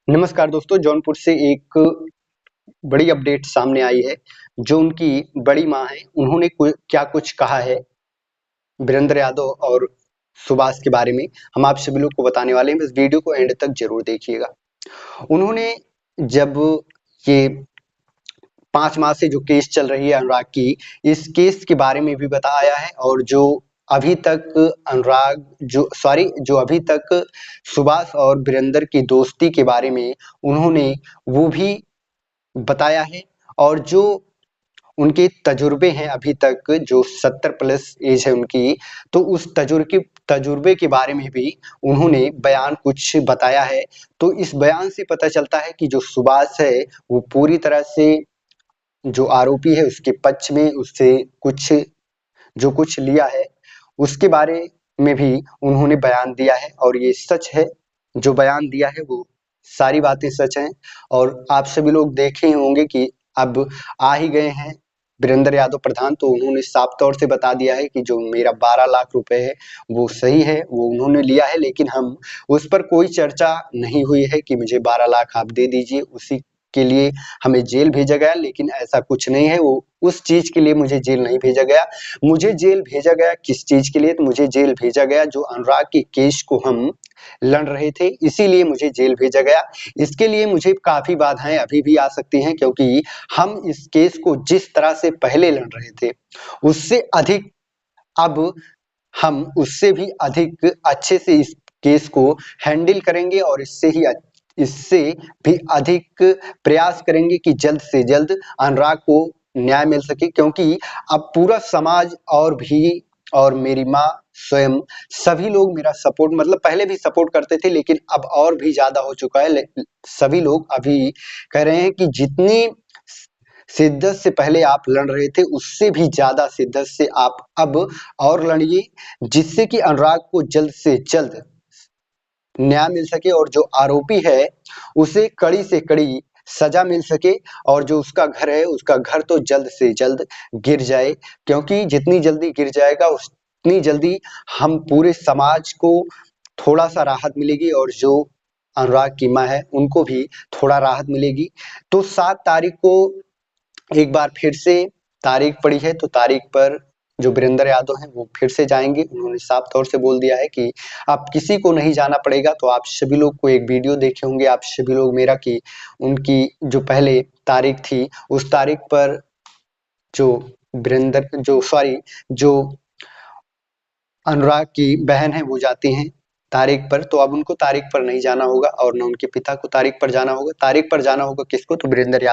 नमस्कार दोस्तों, जौनपुर से एक बड़ी अपडेट सामने आई है। जो उनकी बड़ी माँ है, उन्होंने क्या कुछ कहा है वीरेंद्र यादव और सुभाष के बारे में, हम आप सभी लोग को बताने वाले हैं। इस वीडियो को एंड तक जरूर देखिएगा। उन्होंने जब ये 5 माह से जो केस चल रही है अनुराग की, इस केस के बारे में भी बताया है, और जो अभी तक जो अभी तक सुभाष और वीरेंद्र की दोस्ती के बारे में उन्होंने वो भी बताया है। और जो उनके तजुर्बे हैं अभी तक, जो 70 प्लस एज है उनकी, तो उस तजुर्बे के बारे में भी उन्होंने बयान कुछ बताया है। तो इस बयान से पता चलता है कि जो सुभाष है वो पूरी तरह से जो आरोपी है उसके पक्ष में, उससे जो कुछ लिया है उसके बारे में भी उन्होंने बयान दिया है, और ये सच है। जो बयान दिया है वो सारी बातें सच हैं। और आप सभी लोग देखे ही होंगे कि अब आ ही गए हैं वीरेंद्र यादव प्रधान, तो उन्होंने साफ तौर से बता दिया है कि जो मेरा 12 लाख रुपए है वो सही है, वो उन्होंने लिया है, लेकिन हम उस पर कोई चर्चा नहीं हुई है कि मुझे 12 लाख आप दे दीजिए, उसी के लिए हमें जेल भेजा गया। लेकिन ऐसा कुछ नहीं है, वो उस चीज के लिए मुझे जेल नहीं भेजा गया। मुझे जेल भेजा गया किस चीज के लिए? तो मुझे जेल भेजा गया जो अनुराग के केस को हम लड़ रहे थे, इसीलिए मुझे जेल भेजा गया। इसके लिए मुझे काफी बाधाएं अभी भी आ सकती हैं, क्योंकि हम इस केस को जिस तरह से पहले लड़ रहे थे उससे अधिक, अब हम उससे भी अधिक अच्छे से इस केस को हैंडल करेंगे, और इससे भी अधिक प्रयास करेंगे कि जल्द से जल्द अनुराग को न्याय मिल सके। क्योंकि अब पूरा समाज और मेरी माँ स्वयं, सभी लोग मेरा सपोर्ट, मतलब पहले भी सपोर्ट करते थे, लेकिन अब और भी ज्यादा हो चुका है। सभी लोग अभी कह रहे हैं कि जितनी शिद्दत से पहले आप लड़ रहे थे उससे भी ज्यादा शिद्दत से आप अब और लड़िए, जिससे कि अनुराग को जल्द से जल्द न्याय मिल सके, और जो आरोपी है उसे कड़ी से कड़ी सजा मिल सके, और जो उसका घर है उसका घर तो जल्द से जल्द गिर जाए। क्योंकि जितनी जल्दी गिर जाएगा उतनी जल्दी हम पूरे समाज को थोड़ा सा राहत मिलेगी, और जो अनुराग की माँ है उनको भी थोड़ा राहत मिलेगी। तो 7 तारीख को एक बार फिर से तारीख पड़ी है, तो तारीख पर जो वीरेंद्र यादव हैं वो फिर से जाएंगे। उन्होंने साफ तौर से बोल दिया है कि आप किसी को नहीं जाना पड़ेगा। तो आप सभी लोग को एक वीडियो देखे होंगे आप सभी लोग मेरा, कि उनकी जो पहले तारीख थी उस तारीख पर जो जो अनुराग की बहन है वो जाती हैं तारीख पर। तो अब उनको तारीख पर नहीं जाना होगा, और न उनके पिता को तारीख पर जाना होगा। तारीख पर जाना होगा किसको? तो वीरेंद्र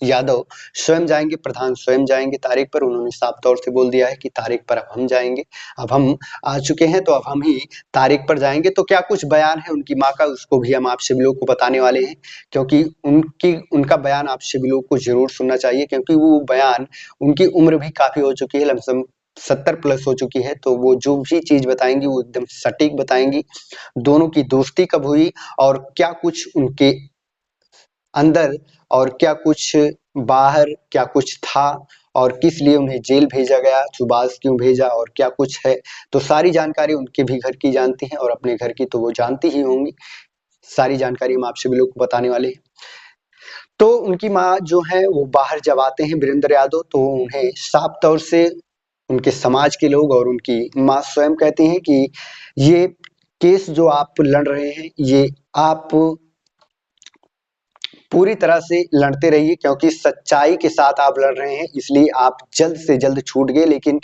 यादव स्वयं जाएंगे, प्रधान स्वयं जाएंगे तारीख पर। उन्होंने साफ तौर से बोल दिया है कि तारीख पर अब हम जाएंगे, अब हम आ चुके हैं, तो अब हम ही तारीख पर जाएंगे। तो क्या कुछ बयान है उनकी माँ का, उसको भी हम आप सभी लोग को बताने वाले हैं, क्योंकि उनका बयान आप सभी लोग को जरूर सुनना चाहिए। क्योंकि वो बयान, उनकी उम्र भी काफी हो चुकी है, लमसम 70 प्लस हो चुकी है, तो वो जो भी चीज बताएंगी वो एकदम सटीक बताएंगी। दोनों की दोस्ती कब हुई, और क्या कुछ उनके अंदर, और क्या कुछ बाहर क्या कुछ था, और किस लिए उन्हें जेल भेजा गया, सुभाष क्यों भेजा, और क्या कुछ है। तो सारी जानकारी उनके भी घर की जानती हैं, और अपने घर की तो वो जानती ही होंगी। सारी जानकारी हम आप सभी लोग को बताने वाले हैं। तो उनकी माँ जो है वो बाहर जब आते हैं वीरेंद्र यादव, तो उन्हें साफ तौर से उनके समाज के लोग और उनकी माँ स्वयं कहती हैं कि ये केस जो आप लड़ रहे हैं ये आप पूरी तरह से लड़ते रहिए, क्योंकि सच्चाई के साथ आप लड़ रहे हैं, इसलिए आप जल्द से जल्द छूट गए। लेकिन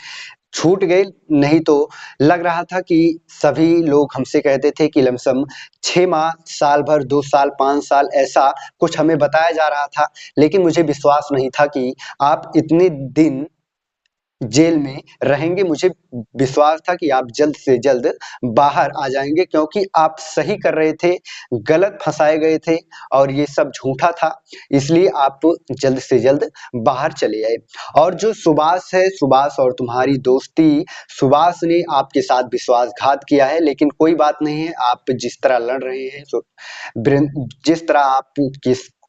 छूट गए नहीं तो लग रहा था कि सभी लोग हमसे कहते थे कि लमसम 6 माह, साल भर, 2 साल, 5 साल, ऐसा कुछ हमें बताया जा रहा था। लेकिन मुझे विश्वास नहीं था कि आप इतने दिन जेल में रहेंगे। मुझे विश्वास था कि आप जल्द से जल्द बाहर आ जाएंगे, क्योंकि आप सही कर रहे थे, गलत फंसाए गए थे, और ये सब झूठा था, इसलिए आप जल्द से जल्द बाहर चले आए। और जो सुभाष है, सुभाष और तुम्हारी दोस्ती, सुभाष ने आपके साथ विश्वासघात किया है, लेकिन कोई बात नहीं है। आप जिस तरह लड़ रहे हैं, जिस तरह आप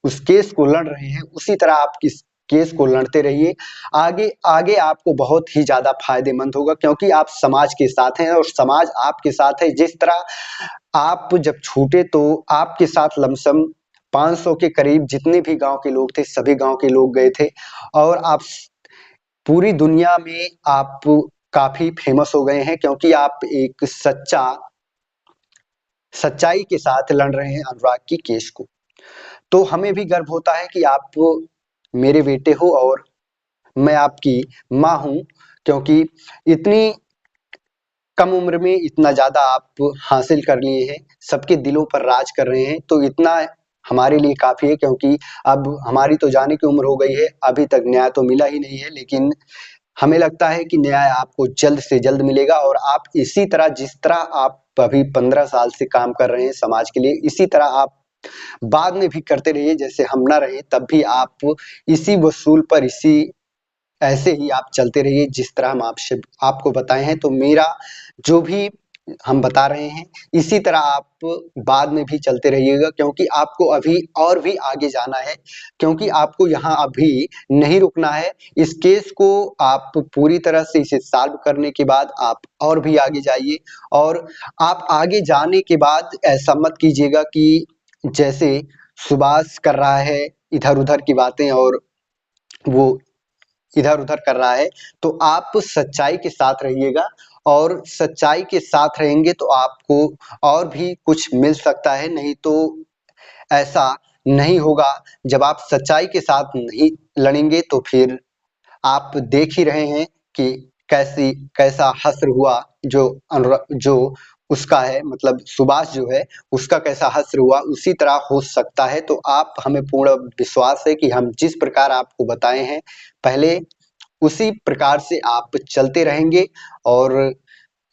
उस केस को लड़ रहे हैं, उसी तरह आप किस केस को लड़ते रहिए। आगे आगे आपको बहुत ही ज्यादा फायदेमंद होगा, क्योंकि आप समाज के साथ हैं और समाज आपके साथ है। जिस तरह आप जब छूटे तो आपके साथ लमसम 500 के करीब जितने भी गांव के लोग थे, सभी गांव के लोग गए थे और आप पूरी दुनिया में आप काफी फेमस हो गए हैं, क्योंकि आप एक सच्चाई के साथ लड़ रहे हैं अनुराग की केस को। तो हमें भी गर्व होता है कि आप मेरे बेटे हो और मैं आपकी माँ हूँ, क्योंकि इतनी कम उम्र में इतना ज़्यादा आप हासिल कर लिए हैं, सबके दिलों पर राज कर रहे हैं, तो इतना हमारे लिए काफ़ी है। क्योंकि अब हमारी तो जाने की उम्र हो गई है, अभी तक न्याय तो मिला ही नहीं है, लेकिन हमें लगता है कि न्याय आपको जल्द से जल्द मिलेगा और आप इसी तरह, जिस तरह आप अभी 15 साल से काम कर रहे हैं समाज के लिए, इसी तरह आप बाद में भी करते रहिए। जैसे हम ना रहे तब भी आप इसी वसूल पर, इसी ऐसे ही आप चलते रहिए जिस तरह हम आपसे आपको बताए हैं। तो मेरा जो भी हम बता रहे हैं, इसी तरह आप बाद में भी चलते रहिएगा, क्योंकि आपको अभी और भी आगे जाना है, क्योंकि आपको यहाँ अभी नहीं रुकना है। इस केस को आप पूरी तरह से इसे सॉल्व करने के बाद आप और भी आगे जाइए, और आप आगे जाने के बाद ऐसा मत कीजिएगा कि जैसे सुभाष कर रहा है इधर-उधर की बातें और वो इधर-उधर कर रहा है। तो आप सच्चाई के साथ रहिएगा, और सच्चाई के साथ रहेंगे तो आपको और भी कुछ मिल सकता है, नहीं तो ऐसा नहीं होगा। जब आप सच्चाई के साथ नहीं लड़ेंगे तो फिर आप देख ही रहे हैं कि कैसा हश्र हुआ, जो उसका है, मतलब सुभाष जो है उसका कैसा हश्र हुआ, उसी तरह हो सकता है। तो आप, हमें पूर्ण विश्वास है कि हम जिस प्रकार आपको बताए हैं पहले, उसी प्रकार से आप चलते रहेंगे। और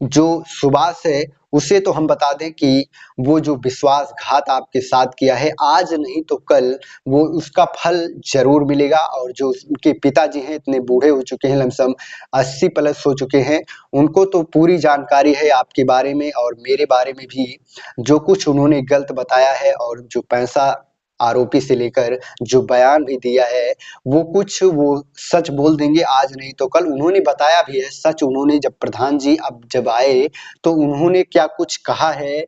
जो सुभाष है उसे तो हम बता दें कि वो जो विश्वासघात आपके साथ किया है, आज नहीं तो कल वो उसका फल जरूर मिलेगा। और जो उनके पिताजी हैं, इतने बूढ़े हो चुके हैं, लमसम 80 प्लस हो चुके हैं, उनको तो पूरी जानकारी है आपके बारे में और मेरे बारे में भी। जो कुछ उन्होंने गलत बताया है और जो पैसा आरोपी से लेकर जो बयान भी दिया है, वो सच बोल देंगे आज नहीं तो कल। उन्होंने बताया भी है सच। उन्होंने जब प्रधान जी अब जब आए तो उन्होंने क्या कुछ कहा है,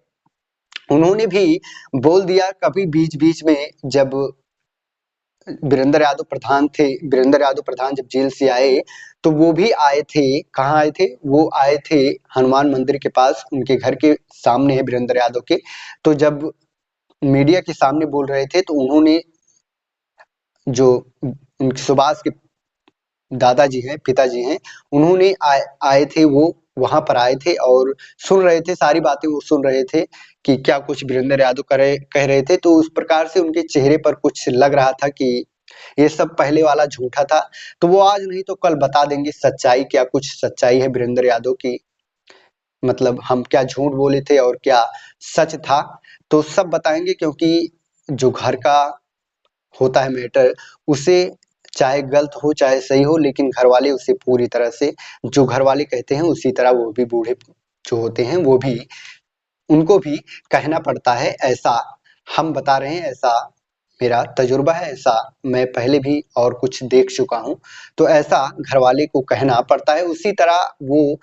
उन्होंने भी बोल दिया। कभी बीच-बीच में जब वीरेंद्र यादव प्रधान जब जेल से आए तो वो भी आए थे। कहाँ आए थे? वो आए थे हनुमान मंदिर के पास, उनके घर के सामने है वीरेंद्र यादव के। तो जब मीडिया के सामने बोल रहे थे तो उन्होंने, जो सुभाष के दादाजी हैं, पिताजी हैं, उन्होंने आए थे, वो वहां पर आए थे और सुन रहे थे सारी बातें। वो सुन रहे थे कि क्या कुछ वीरेंद्र यादव कह रहे थे। तो उस प्रकार से उनके चेहरे पर कुछ लग रहा था कि ये सब पहले वाला झूठा था। तो वो आज नहीं तो कल बता देंगे सच्चाई, क्या कुछ सच्चाई है वीरेंद्र यादव की, मतलब हम क्या झूठ बोले थे और क्या सच था। तो सब बताएंगे, क्योंकि जो घर का होता है मैटर, उसे चाहे गलत हो चाहे सही हो, लेकिन घरवाले उसे पूरी तरह से, जो घरवाले कहते हैं उसी तरह वो भी बूढ़े जो होते हैं वो भी, उनको भी कहना पड़ता है। ऐसा हम बता रहे हैं, ऐसा मेरा तजुर्बा है, ऐसा मैं पहले भी और कुछ देख चुका हूँ। तो ऐसा घरवाले को कहना पड़ता है। उसी तरह वो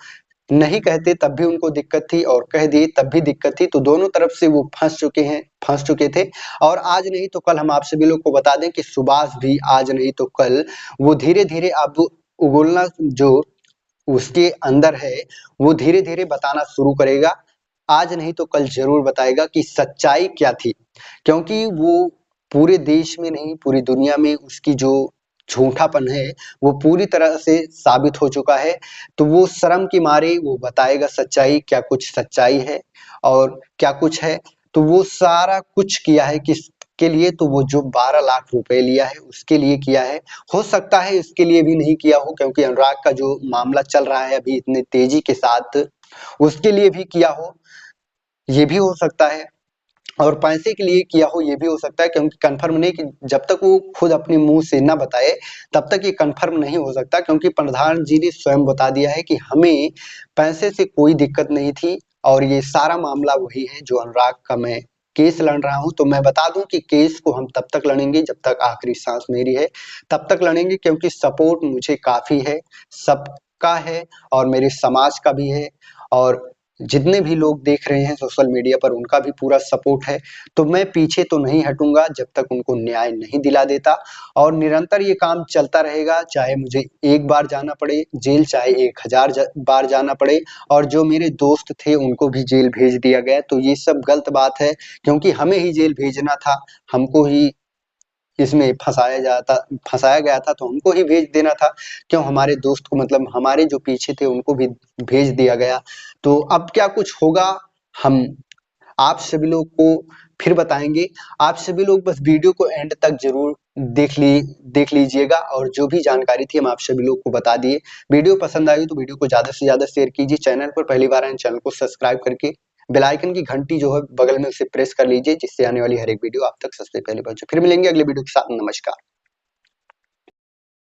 नहीं कहते तब भी उनको दिक्कत थी और कह दिए तब भी दिक्कत थी। तो दोनों तरफ से वो फंस चुके थे। और आज नहीं तो कल हम आप सभी लोग को बता दें कि सुभाष भी आज नहीं तो कल वो धीरे-धीरे अब उगलना जो उसके अंदर है, वो धीरे-धीरे बताना शुरू करेगा। आज नहीं तो कल ज़रूर बताएगा कि सच्चाई क्या थी। क्योंकि वो पूरे देश में नहीं, पूरी दुनिया में उसकी जो झूठापन है, वो पूरी तरह से साबित हो चुका है। तो वो शर्म के मारे वो बताएगा सच्चाई, क्या कुछ सच्चाई है और क्या कुछ है। तो वो सारा कुछ किया है किसके लिए? तो वो जो 12 लाख रुपए लिया है, उसके लिए किया है। हो सकता है इसके लिए भी नहीं किया हो, क्योंकि अनुराग का जो मामला चल रहा है अभी इतने तेजी के साथ, उसके लिए भी किया हो, ये भी हो सकता है। और पैसे के लिए किया हो, ये भी हो सकता है, क्योंकि कन्फर्म नहीं, कि जब तक वो खुद अपने मुँह से ना बताए तब तक ये कन्फर्म नहीं हो सकता। क्योंकि प्रधान जी ने स्वयं बता दिया है कि हमें पैसे से कोई दिक्कत नहीं थी और ये सारा मामला वही है जो अनुराग का मैं केस लड़ रहा हूँ। तो मैं बता दूँ कि केस को हम तब तक लड़ेंगे जब तक आखिरी सांस मेरी है, तब तक लड़ेंगे, क्योंकि सपोर्ट मुझे काफ़ी है, सबका है और मेरे समाज का भी है। और जितने भी लोग देख रहे हैं सोशल मीडिया पर उनका भी पूरा सपोर्ट है। तो मैं पीछे तो नहीं हटूँगा जब तक उनको न्याय नहीं दिला देता और निरंतर ये काम चलता रहेगा, चाहे मुझे एक बार जाना पड़े जेल, चाहे 1000 बार जाना पड़े। और जो मेरे दोस्त थे उनको भी जेल भेज दिया गया, तो ये सब गलत बात है, क्योंकि हमें ही जेल भेजना था, हमको ही इसमें फँसाया गया था, तो हमको ही भेज देना था। क्यों हमारे दोस्त को, मतलब हमारे जो पीछे थे उनको भी भेज दिया गया। तो अब क्या कुछ होगा, हम आप सभी लोग को फिर बताएँगे। आप सभी लोग बस वीडियो को एंड तक ज़रूर देख लीजिएगा, और जो भी जानकारी थी हम आप सभी लोग को बता दिए। वीडियो पसंद आई तो वीडियो को ज़्यादा से ज़्यादा शेयर कीजिए। चैनल पर पहली बार आए चैनल को सब्सक्राइब करके बेल आइकन की घंटी जो है बगल में उसे प्रेस कर लीजिए, जिससे आने वाली हर एक वीडियो आप तक सबसे पहले पहुंचे। फिर मिलेंगे अगले वीडियो के साथ। नमस्कार।